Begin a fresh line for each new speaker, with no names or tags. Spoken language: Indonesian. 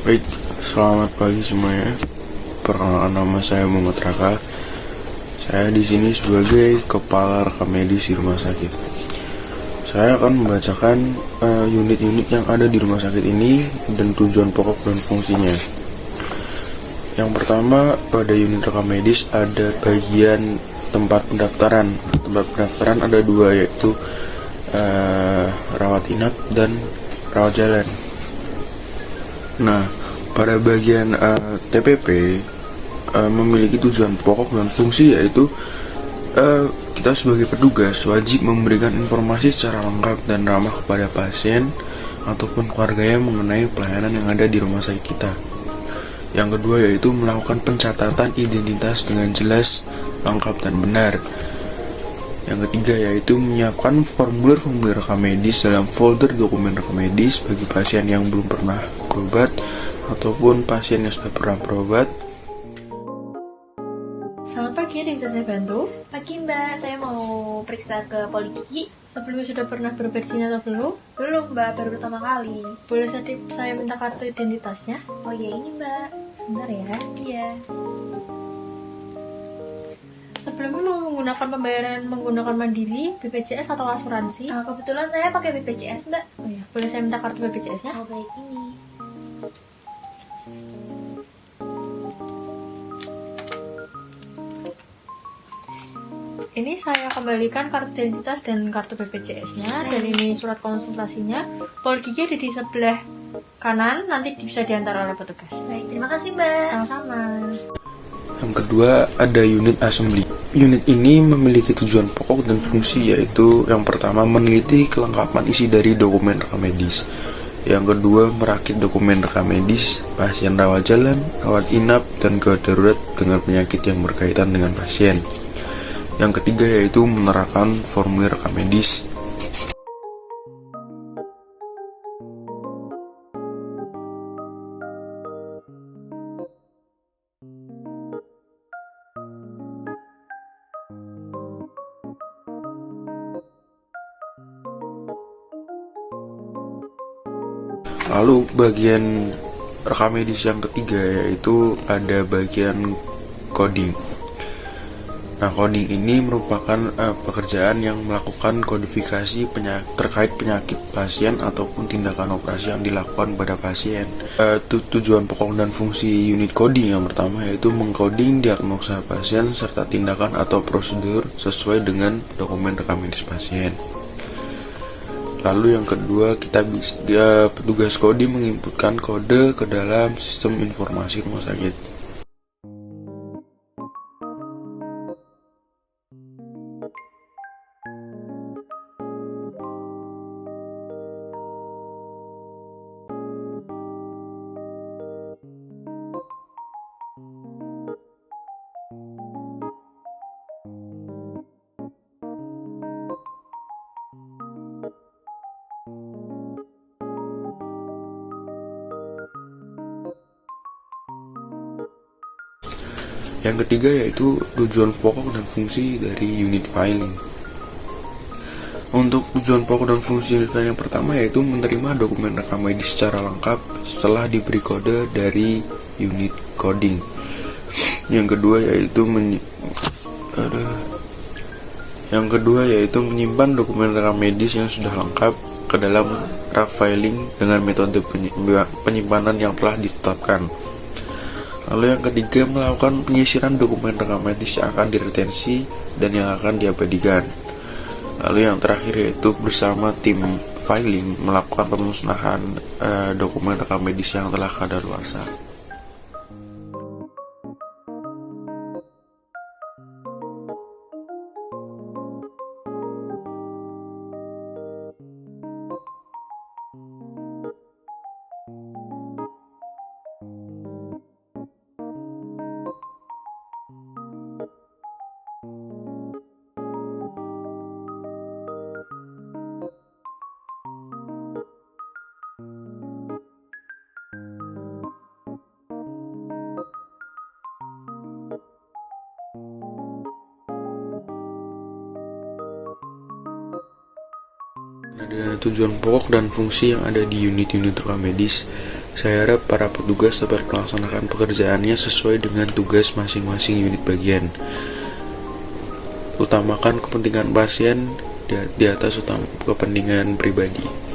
Baik, selamat pagi semuanya. Perkenalkan, nama saya Muhammad Raka. Saya di sini sebagai kepala rekam medis di rumah sakit. Saya akan membacakan unit-unit yang ada di rumah sakit ini dan tujuan pokok dan fungsinya. Yang pertama, pada unit rekam medis ada bagian tempat pendaftaran. Tempat pendaftaran ada dua, yaitu rawat inap dan rawat jalan. Nah, pada bagian TPP memiliki tujuan pokok dan fungsi, yaitu kita sebagai petugas wajib memberikan informasi secara lengkap dan ramah kepada pasien ataupun keluarganya mengenai pelayanan yang ada di rumah sakit kita. Yang kedua yaitu melakukan pencatatan identitas dengan jelas, lengkap, dan benar. Yang ketiga yaitu menyiapkan formulir-formulir rekam medis dalam folder dokumen rekam medis bagi pasien yang belum pernah berobat ataupun pasien yang sudah pernah berobat.
Selamat pagi, ada yang bisa saya bantu?
Pagi Mbak, saya mau periksa ke poli gigi.
Sebelumnya sudah pernah berobat di sini atau belum?
Belum Mbak, baru pertama kali.
Boleh saya minta kartu identitasnya?
Oh ya ini Mbak.
Sebentar ya.
Iya.
Sebelumnya mau menggunakan pembayaran menggunakan mandiri, BPJS atau asuransi?
Kebetulan saya pakai BPJS Mbak.
Oh ya, boleh saya minta kartu BPJS-nya?
Oh baik ini.
Ini saya kembalikan kartu identitas dan kartu BPJS-nya. Dan ini surat konsultasinya. Poli gigi ada di sebelah kanan, nanti bisa diantar oleh petugas.
Baik, terima kasih Mbak.
Sama-sama.
Yang kedua ada unit assembly. Unit ini memiliki tujuan pokok dan fungsi, yaitu yang pertama meneliti kelengkapan isi dari dokumen rekam medis. Yang kedua merakit dokumen rekam medis pasien rawat jalan, rawat inap, dan gawat darurat dengan penyakit yang berkaitan dengan pasien. Yang ketiga yaitu menerapkan formulir rekam medis. Lalu bagian rekam medis yang ketiga yaitu ada bagian coding. Nah, coding ini merupakan pekerjaan yang melakukan kodifikasi terkait penyakit pasien ataupun tindakan operasi yang dilakukan pada pasien. Tujuan pokok dan fungsi unit coding yang pertama yaitu mengcoding diagnosa pasien serta tindakan atau prosedur sesuai dengan dokumen rekam medis pasien. Lalu yang kedua, petugas coding menginputkan kode ke dalam sistem informasi rumah sakit. Yang ketiga yaitu tujuan pokok dan fungsi dari unit filing. Untuk tujuan pokok dan fungsi unit filing yang pertama yaitu menerima dokumen rekam medis secara lengkap setelah diberi kode dari unit coding. Yang kedua yaitu menyimpan dokumen rekam medis yang sudah lengkap ke dalam rak filing dengan metode penyimpanan yang telah ditetapkan. Lalu yang ketiga, melakukan penyisiran dokumen rekam medis yang akan diretensi dan yang akan diabadikan. Lalu yang terakhir yaitu bersama tim filing melakukan pemusnahan dokumen rekam medis yang telah kadaluarsa. Ada tujuan pokok dan fungsi yang ada di unit-unit rekam medis. Saya harap para petugas dapat melaksanakan pekerjaannya sesuai dengan tugas masing-masing unit bagian. Utamakan kepentingan pasien di atas kepentingan pribadi.